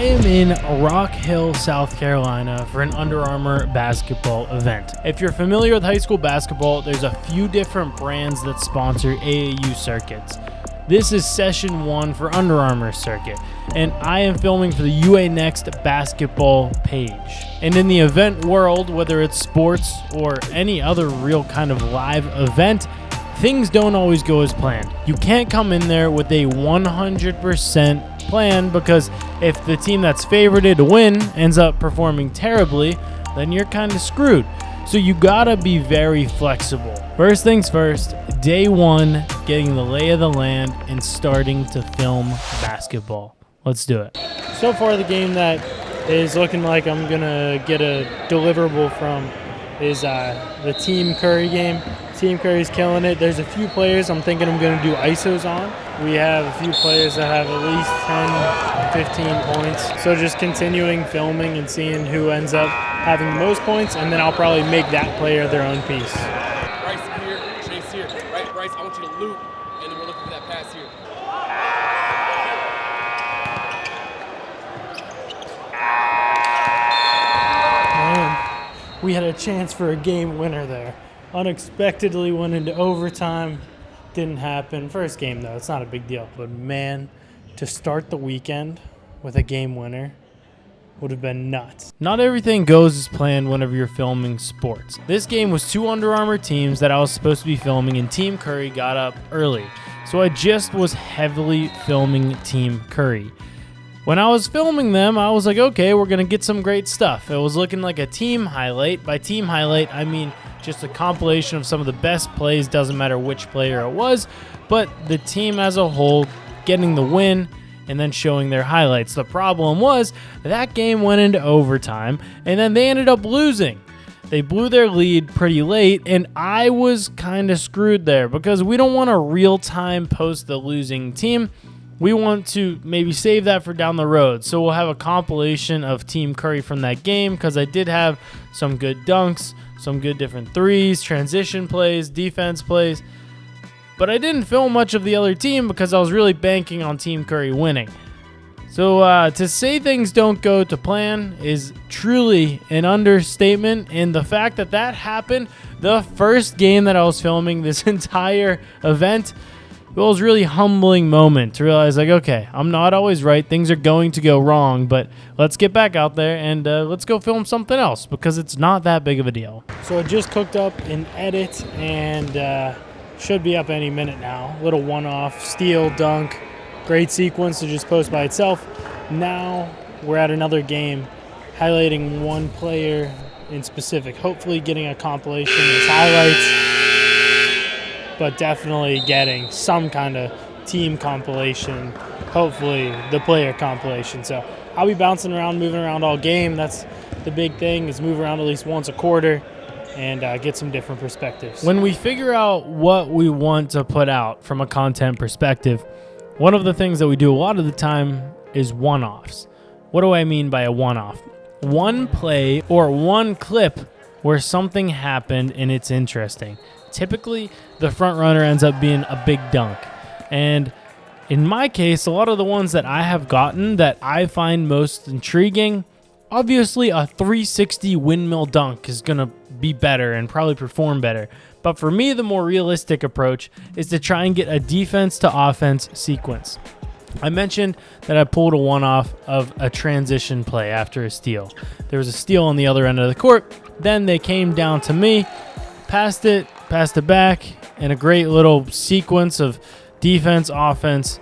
am in Rock Hill, South Carolina for an Under Armour basketball event. If you're familiar with high school basketball, there's a few different brands that sponsor AAU circuits. This is session 1 for Under Armour circuit, and I am filming for the UA Next basketball page. And in the event world, whether it's sports or any other real kind of live event, things don't always go as planned. You can't come in there with a 100% plan, because if the team that's favorited to win ends up performing terribly, then you're kind of screwed. So you gotta be very flexible. First things first, day 1, getting the lay of the land and starting to film basketball. Let's do it. So far, the game that is looking like I'm gonna get a deliverable from is the Team Curry game. Team Curry's killing it. There's a few players I'm thinking I'm going to do ISOs on. We have a few players that have at least 10, 15 points. So just continuing filming and seeing who ends up having the most points, and then I'll probably make that player their own piece. Bryce here, Chase here. Right, Bryce, I want you to loop, and then we're looking for that pass here. Man, we had a chance for a game winner there. Unexpectedly went into overtime. Didn't happen. First game, though. It's not a big deal. But, man, to start the weekend with a game winner would have been nuts. Not everything goes as planned whenever you're filming sports. This game was 2 Under Armour teams that I was supposed to be filming, and Team Curry got up early. So I just was heavily filming Team Curry. When I was filming them, I was like, okay, we're going to get some great stuff. It was looking like a team highlight. By team highlight, I mean just a compilation of some of the best plays, doesn't matter which player it was, but the team as a whole getting the win and then showing their highlights. The problem was that game went into overtime, and then they ended up losing. They blew their lead pretty late, and I was kind of screwed there because we don't want to real-time post the losing team. We want to maybe save that for down the road. So we'll have a compilation of Team Curry from that game, because I did have some good dunks, some good different threes, transition plays, defense plays. But I didn't film much of the other team because I was really banking on Team Curry winning. So to say things don't go to plan is truly an understatement. And the fact that that happened the first game that I was filming this entire event, it was a really humbling moment to realize, like, okay, I'm not always right. Things are going to go wrong, but let's get back out there and let's go film something else, because it's not that big of a deal. So I just cooked up an edit and should be up any minute now. Little one-off, steal, dunk, great sequence to just post by itself. Now we're at another game, highlighting one player in specific, hopefully getting a compilation of his highlights, but definitely getting some kind of team compilation, hopefully the player compilation. So I'll be bouncing around, moving around all game. That's the big thing, is move around at least once a quarter and get some different perspectives. When we figure out what we want to put out from a content perspective, one of the things that we do a lot of the time is one-offs. What do I mean by a one-off? One play or one clip where something happened and it's interesting. Typically, the front runner ends up being a big dunk. And in my case, a lot of the ones that I have gotten that I find most intriguing, obviously a 360 windmill dunk is going to be better and probably perform better. But for me, the more realistic approach is to try and get a defense to offense sequence. I mentioned that I pulled a one-off of a transition play after a steal. There was a steal on the other end of the court. Then they came down to me, passed it back, and a great little sequence of defense, offense.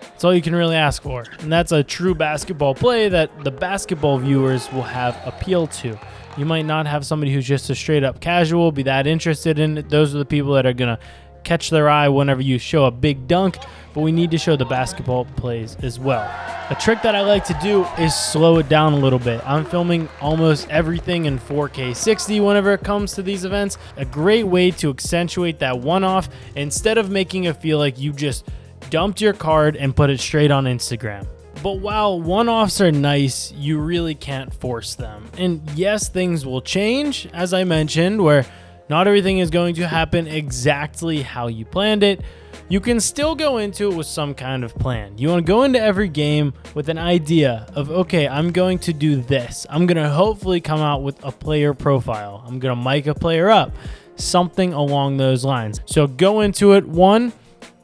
That's all you can really ask for. And that's a true basketball play that the basketball viewers will have appeal to. You might not have somebody who's just a straight up casual be that interested in it. Those are the people that are going to catch their eye whenever you show a big dunk, but we need to show the basketball plays as well. A trick that I like to do is slow it down a little bit. I'm filming almost everything in 4K 60 whenever it comes to these events. A great way to accentuate that one-off instead of making it feel like you just dumped your card and put it straight on Instagram. But while one-offs are nice, you really can't force them. And yes, things will change, as I mentioned, where Not everything is going to happen exactly how you planned it. You can still go into it with some kind of plan. You want to go into every game with an idea of, okay, I'm going to do this. I'm going to hopefully come out with a player profile. I'm going to mic a player up, something along those lines. So go into it, one,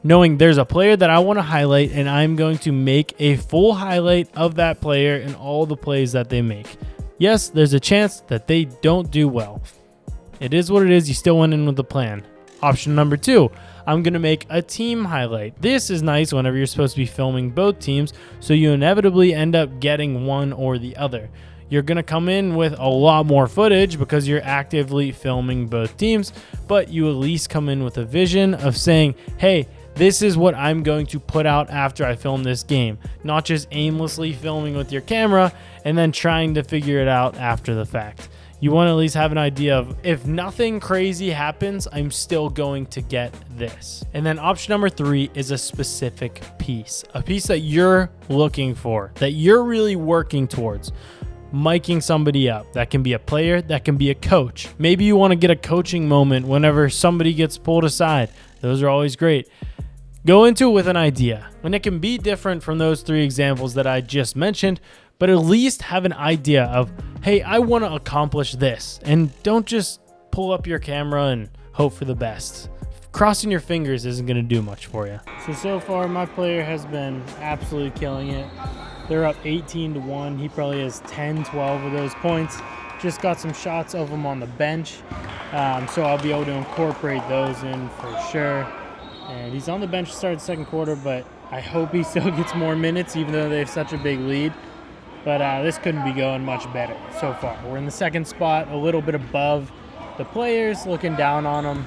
knowing there's a player that I want to highlight, and I'm going to make a full highlight of that player and all the plays that they make. Yes, there's a chance that they don't do well. It is what it is. You still went in with the plan. Option number two, I'm going to make a team highlight. This is nice whenever you're supposed to be filming both teams, so you inevitably end up getting one or the other. You're going to come in with a lot more footage because you're actively filming both teams, but you at least come in with a vision of saying, hey, this is what I'm going to put out after I film this game, not just aimlessly filming with your camera and then trying to figure it out after the fact. You want to at least have an idea of, if nothing crazy happens, I'm still going to get this. And then option number three is a specific piece, a piece that you're looking for, that you're really working towards. Miking somebody up. That can be a player, that can be a coach. Maybe you want to get a coaching moment whenever somebody gets pulled aside. Those are always great. Go into it with an idea, and it can be different from those three examples that I just mentioned, but at least have an idea of, hey, I want to accomplish this, and don't just pull up your camera and hope for the best. Crossing your fingers isn't going to do much for you. So far, my player has been absolutely killing it. They're up 18-1. He probably has 10, 12 of those points. Just got some shots of him on the bench, so I'll be able to incorporate those in for sure. And he's on the bench to start the second quarter, but I hope he still gets more minutes, even though they have such a big lead. But this couldn't be going much better so far. We're in the second spot, a little bit above the players, looking down on them.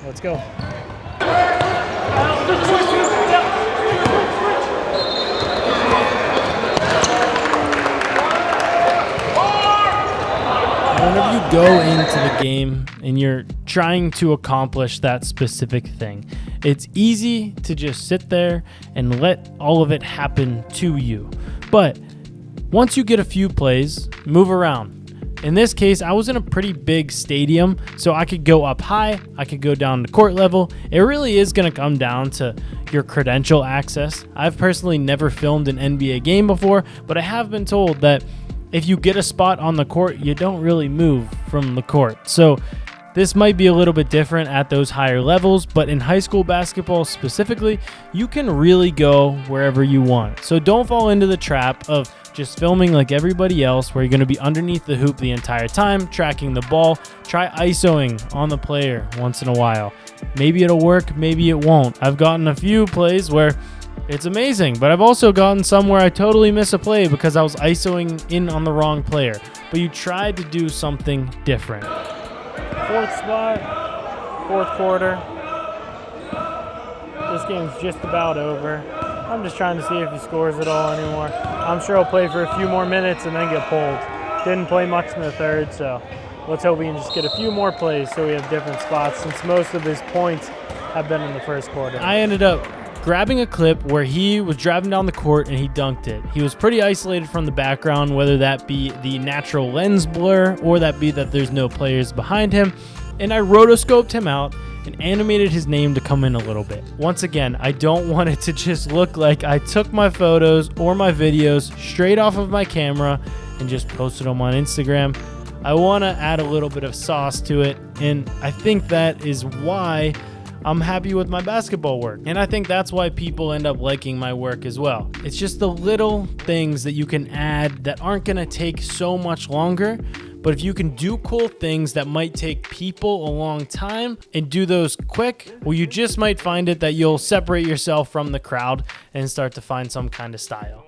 Let's go. Whenever you go into the game and you're trying to accomplish that specific thing, it's easy to just sit there and let all of it happen to you. But once you get a few plays, move around. In this case, I was in a pretty big stadium, so I could go up high, I could go down to court level. It really is going to come down to your credential access. I've personally never filmed an NBA game before, but I have been told that if you get a spot on the court, you don't really move from the court. So this might be a little bit different at those higher levels, but in high school basketball specifically, you can really go wherever you want. So don't fall into the trap of just filming like everybody else where you're going to be underneath the hoop the entire time, tracking the ball. Try ISOing on the player once in a while. Maybe it'll work, maybe it won't. I've gotten a few plays where it's amazing, but I've also gotten some where I totally miss a play because I was ISOing in on the wrong player. But you tried to do something different. Fourth spot, fourth quarter. This game's just about over. I'm just trying to see if he scores at all anymore. I'm sure he'll play for a few more minutes and then get pulled. Didn't play much in the third, so let's hope we can just get a few more plays so we have different spots, since most of his points have been in the first quarter. I ended up grabbing a clip where he was driving down the court and he dunked it. He was pretty isolated from the background, whether that be the natural lens blur or that be that there's no players behind him. And I rotoscoped him out and animated his name to come in a little bit. Once again, I don't want it to just look like I took my photos or my videos straight off of my camera and just posted them on Instagram. I want to add a little bit of sauce to it, and I think that is why I'm happy with my basketball work. And I think that's why people end up liking my work as well. It's just the little things that you can add that aren't going to take so much longer. But if you can do cool things that might take people a long time and do those quick, well, you just might find it that you'll separate yourself from the crowd and start to find some kind of style.